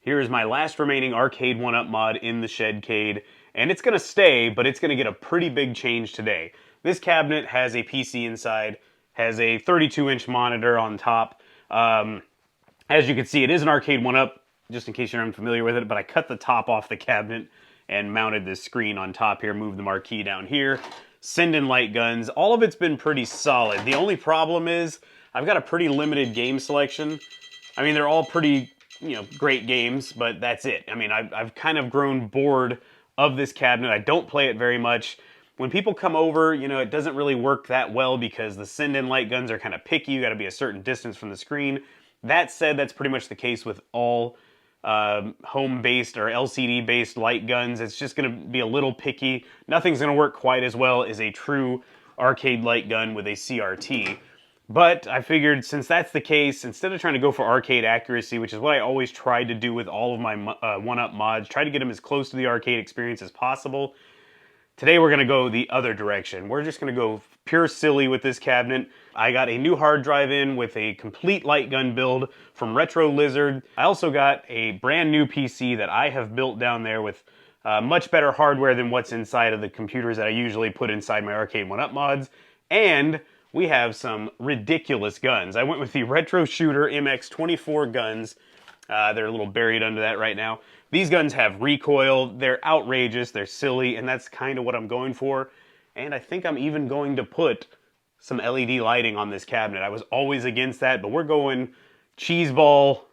Here is my last remaining arcade 1-up mod in the Shedcade, and it's gonna stay, but it's gonna get a pretty big change today. This cabinet has a PC inside, has a 32-inch monitor on top. As you can see, it is an arcade 1-up, just in case you're unfamiliar with it, but I cut the top off the cabinet and mounted this screen on top here, moved the marquee down here, send-in light guns. All of it's been pretty solid. The only problem is I've got a pretty limited game selection. I mean, they're all pretty, great games, but that's it. I mean, I've kind of grown bored of this cabinet. I don't play it very much. When people come over, it doesn't really work that well because the send-in light guns are kind of picky. You got to be a certain distance from the screen. That said, that's pretty much the case with all home-based or LCD-based light guns. It's just going to be a little picky. Nothing's going to work quite as well as a true arcade light gun with a CRT. But I figured since that's the case, instead of trying to go for arcade accuracy, which is what I always tried to do with all of my 1-up mods, try to get them as close to the arcade experience as possible, today we're going to go the other direction. We're just going to go pure silly with this cabinet. I got a new hard drive in with a complete light gun build from Retro Lizard. I also got a brand new PC that I have built down there with much better hardware than what's inside of the computers that I usually put inside my arcade 1-up mods. And we have some ridiculous guns. I went with the Retro Shooter MX24 guns. They're a little buried under that right now. These guns have recoil, they're outrageous, they're silly, and that's kind of what I'm going for. And I think I'm even going to put some LED lighting on this cabinet. I was always against that, but we're going cheeseball.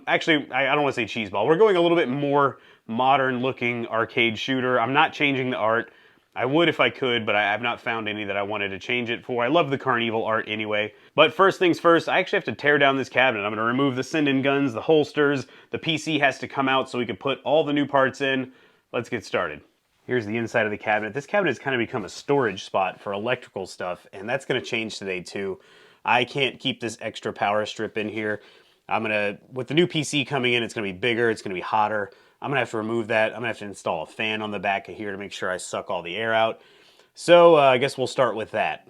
Actually, I don't want to say cheeseball. We're going a little bit more modern looking arcade shooter. I'm not changing the art. I would if I could, but I have not found any that I wanted to change it for. I love the Carnival art anyway. But first things first, I actually have to tear down this cabinet. I'm going to remove the send-in guns, the holsters. The PC has to come out so we can put all the new parts in. Let's get started. Here's the inside of the cabinet. This cabinet has kind of become a storage spot for electrical stuff, and that's going to change today too. I can't keep this extra power strip in here. With the new PC coming in, it's going to be bigger, it's going to be hotter. I'm going to have to remove that. I'm going to have to install a fan on the back of here to make sure I suck all the air out. So I guess we'll start with that.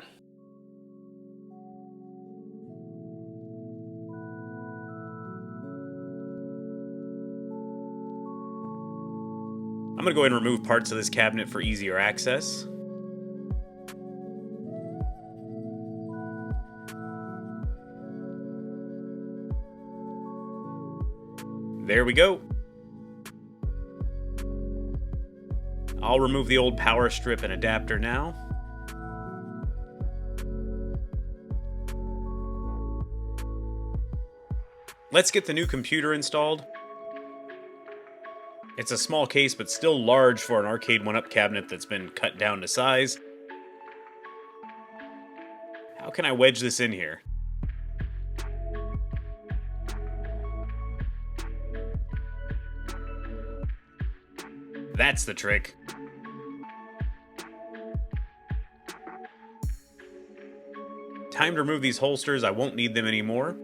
I'm going to go ahead and remove parts of this cabinet for easier access. There we go. I'll remove the old power strip and adapter now. Let's get the new computer installed. It's a small case, but still large for an arcade 1-up cabinet that's been cut down to size. How can I wedge this in here? That's the trick. Time to remove these holsters. I won't need them anymore.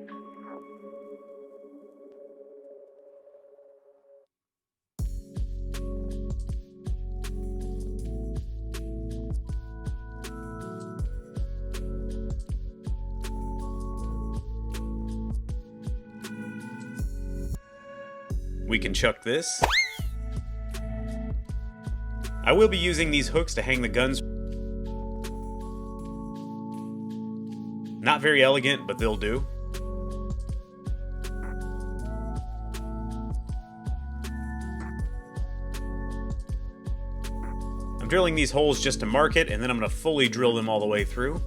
We can chuck this. I will be using these hooks to hang the guns. Not very elegant, but they'll do. I'm drilling these holes just to mark it, and then I'm going to fully drill them all the way through.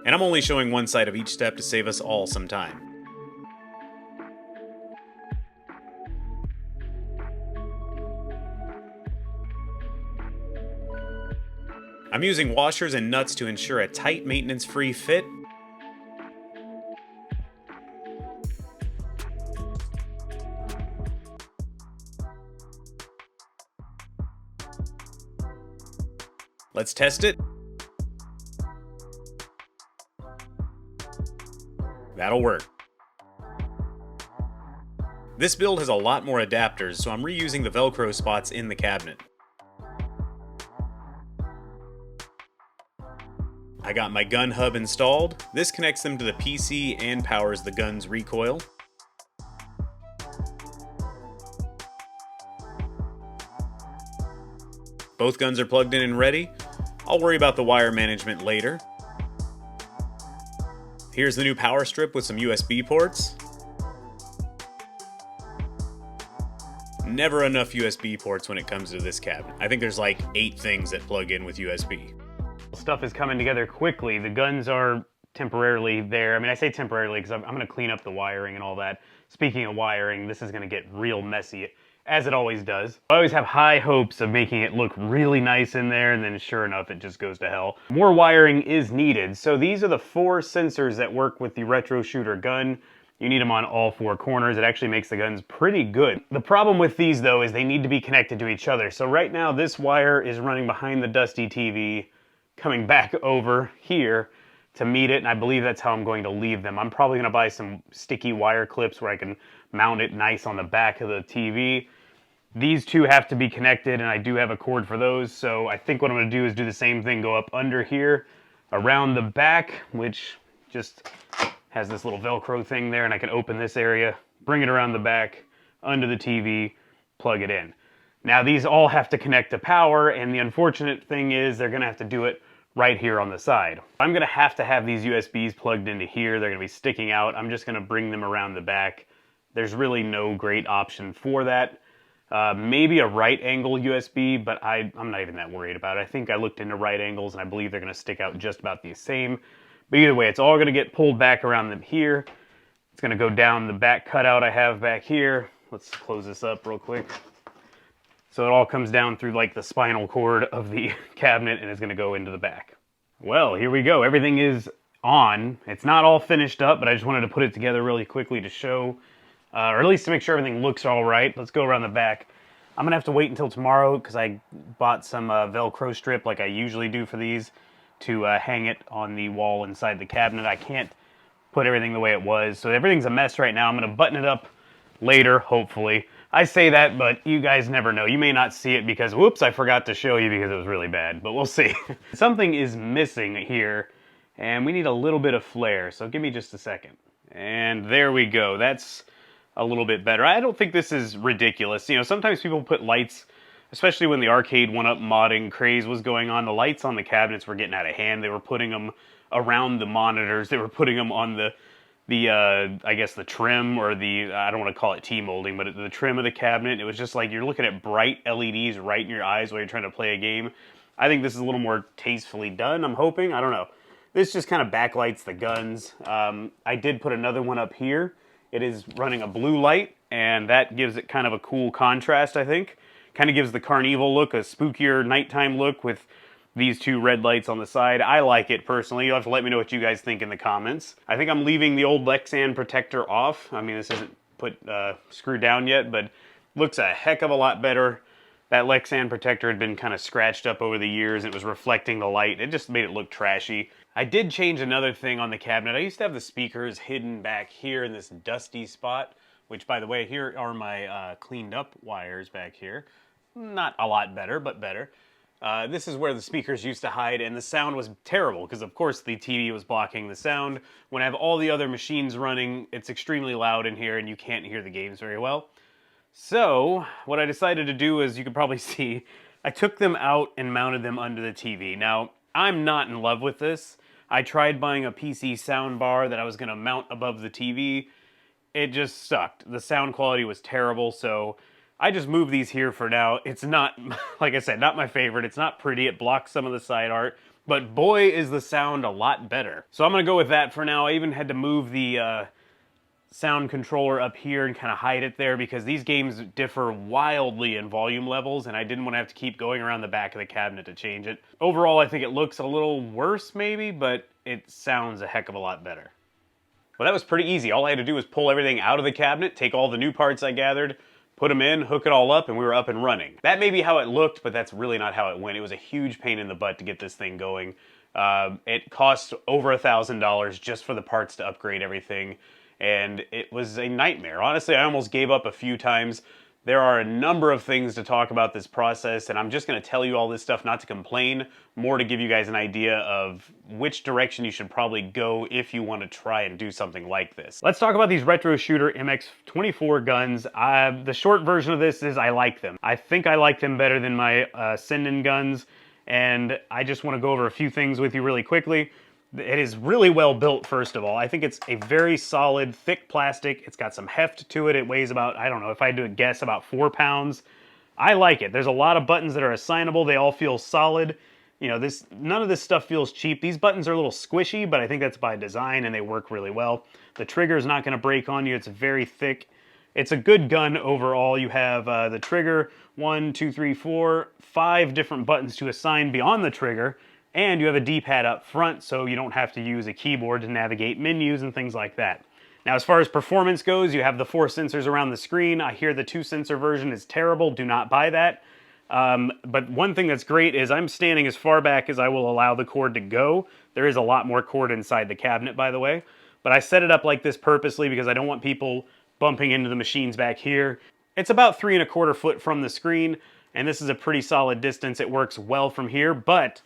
And I'm only showing one side of each step to save us all some time. I'm using washers and nuts to ensure a tight, maintenance-free fit. Let's test it. That'll work. This build has a lot more adapters, so I'm reusing the Velcro spots in the cabinet. I got my gun hub installed. This connects them to the PC and powers the gun's recoil. Both guns are plugged in and ready. I'll worry about the wire management later. Here's the new power strip with some USB ports. Never enough USB ports when it comes to this cabinet. I think there's like 8 things that plug in with USB. Stuff is coming together quickly. The guns are temporarily there. I mean, I say temporarily because I'm going to clean up the wiring and all that. Speaking of wiring, this is going to get real messy, as it always does. I always have high hopes of making it look really nice in there, and then sure enough, it just goes to hell. More wiring is needed. So these are the 4 sensors that work with the retro shooter gun. You need them on all 4 corners. It actually makes the guns pretty good. The problem with these, though, is they need to be connected to each other. So right now, this wire is running behind the dusty TV, coming back over here to meet it, and I believe that's how I'm going to leave them. I'm probably going to buy some sticky wire clips where I can mount it nice on the back of the TV. These 2 have to be connected, and I do have a cord for those, so I think what I'm going to do is do the same thing, go up under here, around the back, which just has this little Velcro thing there, and I can open this area, bring it around the back, under the TV, plug it in. Now these all have to connect to power, and the unfortunate thing is they're going to have to do it right here on the side. I'm going to have these USBs plugged into here. They're going to be sticking out. I'm just going to bring them around the back. There's really no great option for that. Maybe a right angle USB, but I'm not even that worried about it. I think I looked into right angles, and I believe they're going to stick out just about the same. But either way, it's all going to get pulled back around them here. It's going to go down the back cutout I have back here. Let's close this up real quick. So it all comes down through like the spinal cord of the cabinet, and it's going to go into the back. Well, here we go. Everything is on. It's not all finished up, but I just wanted to put it together really quickly to show, or at least to make sure everything looks all right. Let's go around the back. I'm going to have to wait until tomorrow because I bought some Velcro strip like I usually do for these to hang it on the wall inside the cabinet. I can't put everything the way it was, so everything's a mess right now. I'm going to button it up later, hopefully. I say that, but you guys never know. You may not see it because, whoops, I forgot to show you because it was really bad, but we'll see. Something is missing here, and we need a little bit of flare, so give me just a second. And there we go. That's a little bit better. I don't think this is ridiculous. You know, sometimes people put lights, especially when the arcade 1-up modding craze was going on, the lights on the cabinets were getting out of hand. They were putting them around the monitors. They were putting them on the I guess the trim, or I don't want to call it T-molding, but the trim of the cabinet. It was just like you're looking at bright LEDs right in your eyes while you're trying to play a game. I think this is a little more tastefully done, I'm hoping. I don't know. This just kind of backlights the guns. I did put another one up here. It is running a blue light, and that gives it kind of a cool contrast, I think. Kind of gives the Carnival look, a spookier nighttime look with these 2 red lights on the side. I like it personally. You'll have to let me know what you guys think in the comments. I think I'm leaving the old Lexan protector off. I mean, this isn't screwed down yet, but looks a heck of a lot better. That Lexan protector had been kind of scratched up over the years. It was reflecting the light. It just made it look trashy. I did change another thing on the cabinet. I used to have the speakers hidden back here in this dusty spot, which, by the way, here are my cleaned up wires back here. Not a lot better, but better. This is where the speakers used to hide, and the sound was terrible because, of course, the TV was blocking the sound. When I have all the other machines running, it's extremely loud in here, and you can't hear the games very well. So, what I decided to do is, you can probably see, I took them out and mounted them under the TV. Now, I'm not in love with this. I tried buying a PC sound bar that I was going to mount above the TV. It just sucked. The sound quality was terrible, so I just moved these here for now. It's not, like I said, not my favorite. It's not pretty. It blocks some of the side art, but boy, is the sound a lot better. So I'm going to go with that for now. I even had to move the sound controller up here and kind of hide it there because these games differ wildly in volume levels, and I didn't want to have to keep going around the back of the cabinet to change it. Overall, I think it looks a little worse maybe, but it sounds a heck of a lot better. Well, that was pretty easy. All I had to do was pull everything out of the cabinet, take all the new parts I gathered, put them in, hook it all up, and we were up and running. That may be how it looked, but that's really not how it went. It was a huge pain in the butt to get this thing going. It cost over $1,000 just for the parts to upgrade everything. and it was a nightmare. Honestly, I almost gave up a few times. There are a number of things to talk about this process, and I'm just going to tell you all this stuff not to complain, more to give you guys an idea of which direction you should probably go if you want to try and do something like this. Let's talk about these Retro Shooter MX24 guns. The short version of this is I like them. I think I like them better than my Senden guns, and I just want to go over a few things with you really quickly. It is really well built, first of all. I think it's a very solid, thick plastic. It's got some heft to it. It weighs about, I don't know, if I had to guess, about 4 pounds. I like it. There's a lot of buttons that are assignable. They all feel solid. You know, none of this stuff feels cheap. These buttons are a little squishy, but I think that's by design, and they work really well. The trigger is not going to break on you. It's very thick. It's a good gun overall. You have the trigger, 1, 2, 3, 4, 5 different buttons to assign beyond the trigger. And you have a D-pad up front, so you don't have to use a keyboard to navigate menus and things like that. Now, as far as performance goes, you have the 4 sensors around the screen. I hear the 2-sensor version is terrible. Do not buy that. But one thing that's great is I'm standing as far back as I will allow the cord to go. There is a lot more cord inside the cabinet, by the way. But I set it up like this purposely because I don't want people bumping into the machines back here. It's about 3 1/4 foot from the screen, and this is a pretty solid distance. It works well from here, but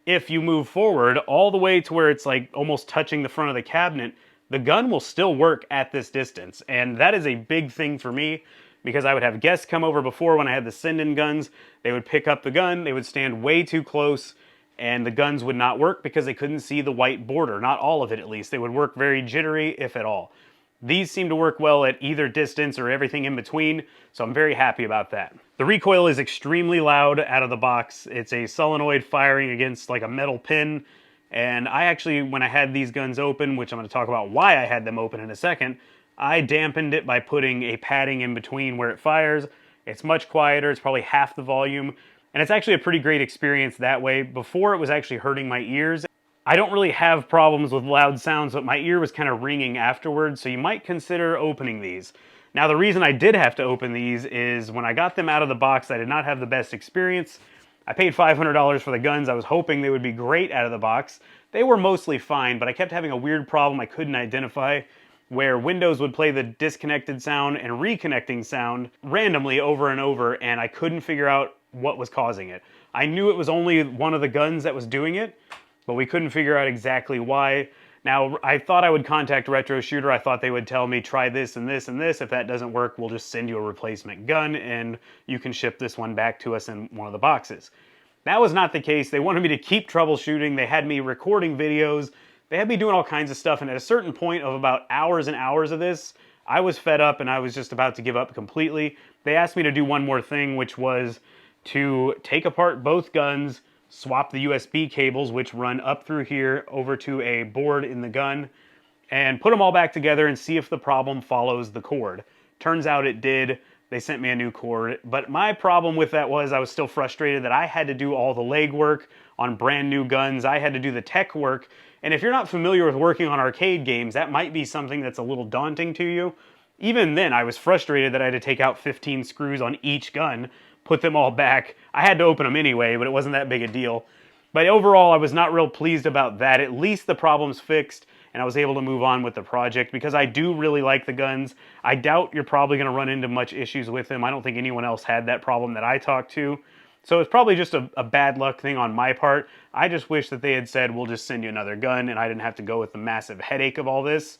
if you move forward all the way to where it's like almost touching the front of the cabinet, the gun will still work at this distance. And that is a big thing for me because I would have guests come over before when I had the Senden guns. They would pick up the gun, they would stand way too close, and the guns would not work because they couldn't see the white border. Not all of it, at least. They would work very jittery, if at all. These seem to work well at either distance or everything in between, so I'm very happy about that. The recoil is extremely loud out of the box. It's a solenoid firing against like a metal pin, and I actually, when I had these guns open, which I'm going to talk about why I had them open in a second, I dampened it by putting a padding in between where it fires. It's much quieter, it's probably half the volume, and it's actually a pretty great experience that way. Before, it was actually hurting my ears. I don't really have problems with loud sounds, but my ear was kind of ringing afterwards, so you might consider opening these. Now, the reason I did have to open these is when I got them out of the box, I did not have the best experience. I paid $500 for the guns. I was hoping they would be great out of the box. They were mostly fine, but I kept having a weird problem I couldn't identify, where Windows would play the disconnected sound and reconnecting sound randomly over and over, and I couldn't figure out what was causing it. I knew it was only one of the guns that was doing it, but we couldn't figure out exactly why. Now, I thought I would contact Retro Shooter. I thought they would tell me, try this and this and this. If that doesn't work, we'll just send you a replacement gun and you can ship this one back to us in one of the boxes. That was not the case. They wanted me to keep troubleshooting. They had me recording videos. They had me doing all kinds of stuff, and at a certain point of about hours and hours of this, I was fed up and I was just about to give up completely. They asked me to do one more thing, which was to take apart both guns, swap the USB cables, which run up through here over to a board in the gun, and put them all back together and see if the problem follows the cord. Turns out it did. They sent me a new cord, but my problem with that was I was still frustrated that I had to do all the legwork on brand new guns. I had to do the tech work, and if you're not familiar with working on arcade games, that might be something that's a little daunting to you. Even then, I was frustrated that I had to take out 15 screws on each gun, put them all back. I had to open them anyway, but it wasn't that big a deal. But overall, I was not real pleased about that. At least the problem's fixed, and I was able to move on with the project because I do really like the guns. I doubt you're probably going to run into much issues with them. I don't think anyone else had that problem that I talked to. So it's probably just a bad luck thing on my part. I just wish that they had said, we'll just send you another gun, and I didn't have to go with the massive headache of all this.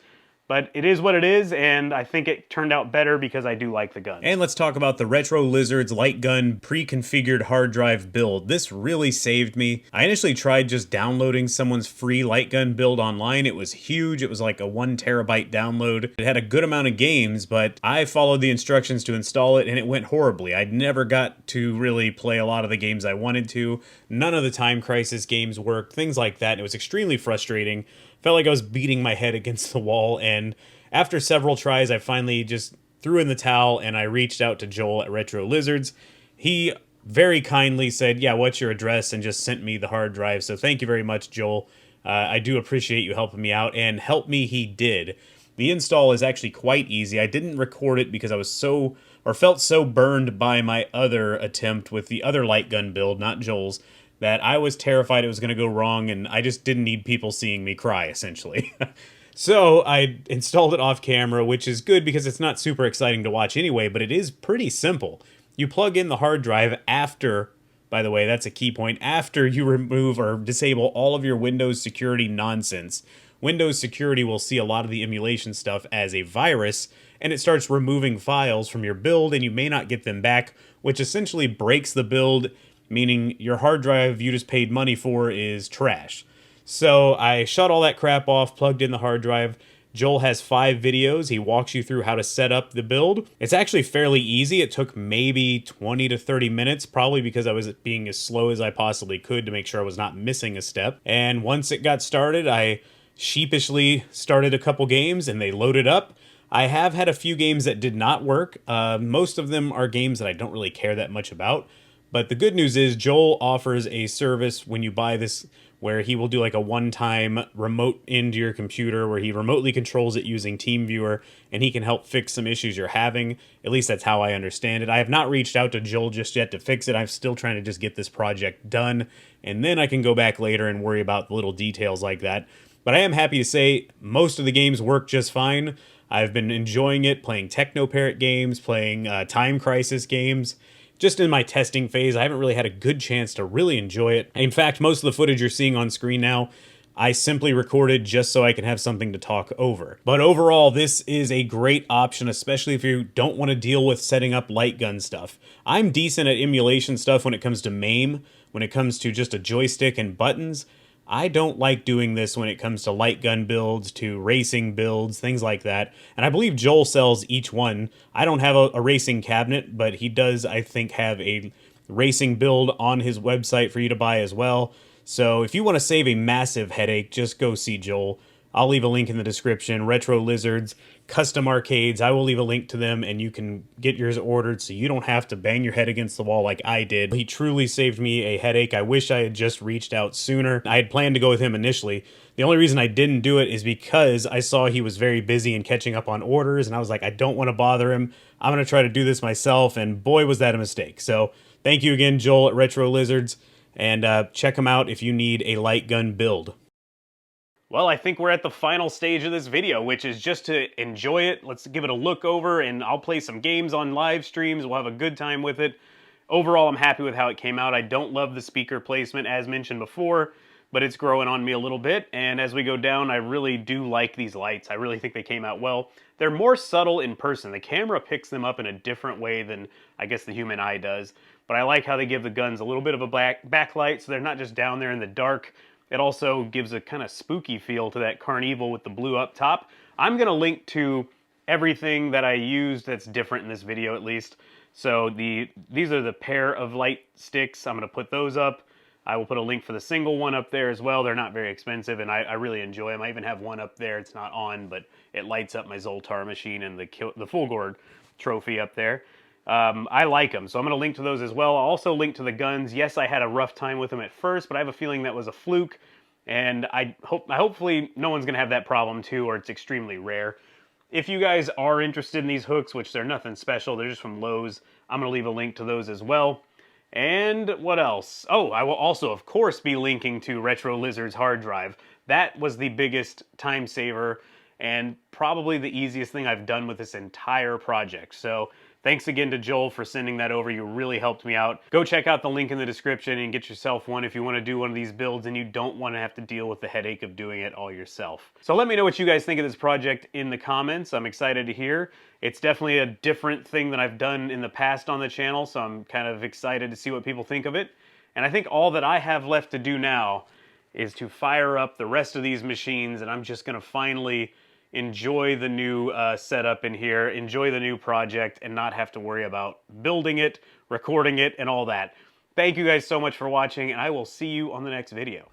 But it is what it is, and I think it turned out better because I do like the gun. And let's talk about the Retro Lizards light gun pre-configured hard drive build. This really saved me. I initially tried just downloading someone's free light gun build online. It was huge. It was like a 1 terabyte download. It had a good amount of games, but I followed the instructions to install it, and it went horribly. I never got to really play a lot of the games I wanted to. None of the Time Crisis games worked, things like that. It was extremely frustrating. Felt like I was beating my head against the wall, and after several tries, I finally just threw in the towel, and I reached out to Joel at Retro Lizards. He very kindly said, yeah, what's your address, and just sent me the hard drive, so thank you very much, Joel. I do appreciate you helping me out, and help me he did. The install is actually quite easy. I didn't record it because I was felt so burned by my other attempt with the other light gun build, not Joel's, that I was terrified it was going to go wrong, and I just didn't need people seeing me cry, essentially. So I installed it off camera, which is good because it's not super exciting to watch anyway, but it is pretty simple. You plug in the hard drive after, by the way, that's a key point, after you remove or disable all of your Windows security nonsense. Windows security will see a lot of the emulation stuff as a virus, and it starts removing files from your build, and you may not get them back, which essentially breaks the build, meaning your hard drive you just paid money for is trash. So I shut all that crap off, plugged in the hard drive. Joel has 5 videos. He walks you through how to set up the build. It's actually fairly easy. It took maybe 20 to 30 minutes, probably because I was being as slow as I possibly could to make sure I was not missing a step. And once it got started, I sheepishly started a couple games and they loaded up. I have had a few games that did not work. Most of them are games that I don't really care that much about. But the good news is Joel offers a service when you buy this where he will do like a one-time remote into your computer where he remotely controls it using TeamViewer, and he can help fix some issues you're having. At least that's how I understand it. I have not reached out to Joel just yet to fix it. I'm still trying to just get this project done, and then I can go back later and worry about the little details like that. But I am happy to say most of the games work just fine. I've been enjoying it, playing Technoparrot games, playing Time Crisis games. Just in my testing phase, I haven't really had a good chance to really enjoy it. In fact, most of the footage you're seeing on screen now, I simply recorded just so I can have something to talk over. But overall, this is a great option, especially if you don't want to deal with setting up light gun stuff. I'm decent at emulation stuff when it comes to MAME, when it comes to just a joystick and buttons. I don't like doing this when it comes to light gun builds, to racing builds, things like that. And I believe Joel sells each one. I don't have a racing cabinet, but he does, I think, have a racing build on his website for you to buy as well. So if you want to save a massive headache, just go see Joel. I'll leave a link in the description. Retro Lizards, custom arcades, I will leave a link to them and you can get yours ordered so you don't have to bang your head against the wall like I did. He truly saved me a headache. I wish I had just reached out sooner. I had planned to go with him initially. The only reason I didn't do it is because I saw he was very busy and catching up on orders, and I was like, I don't want to bother him. I'm going to try to do this myself, and boy, was that a mistake. So thank you again, Joel at Retro Lizards, and check him out if you need a light gun build. Well, I think we're at the final stage of this video, which is just to enjoy it. Let's give it a look over, and I'll play some games on live streams. We'll have a good time with it. Overall, I'm happy with how it came out. I don't love the speaker placement, as mentioned before, but it's growing on me a little bit. And as we go down, I really do like these lights. I really think they came out well. They're more subtle in person. The camera picks them up in a different way than I guess the human eye does. But I like how they give the guns a little bit of a backlight, so they're not just down there in the dark. It also gives a kind of spooky feel to that Carnival with the blue up top. I'm going to link to everything that I used that's different in this video at least. So these are the pair of light sticks. I'm going to put those up. I will put a link for the single one up there as well. They're not very expensive and I really enjoy them. I even have one up there. It's not on, but it lights up my Zoltar machine and the Fulgore trophy up there. I like them, so I'm going to link to those as well. I'll also link to the guns. Yes, I had a rough time with them at first, but I have a feeling that was a fluke, and hopefully no one's going to have that problem too, or it's extremely rare. If you guys are interested in these hooks, which they're nothing special, they're just from Lowe's, I'm going to leave a link to those as well. And what else? Oh, I will also, of course, be linking to Retro Lizard's hard drive. That was the biggest time saver and probably the easiest thing I've done with this entire project. So thanks again to Joel for sending that over. You really helped me out. Go check out the link in the description and get yourself one if you want to do one of these builds and you don't want to have to deal with the headache of doing it all yourself. So let me know what you guys think of this project in the comments. I'm excited to hear. It's definitely a different thing than I've done in the past on the channel, so I'm kind of excited to see what people think of it. And I think all that I have left to do now is to fire up the rest of these machines, and I'm just going to finally enjoy the new setup in here, enjoy the new project, and not have to worry about building it, recording it, and all that. Thank you guys so much for watching, and I will see you on the next video.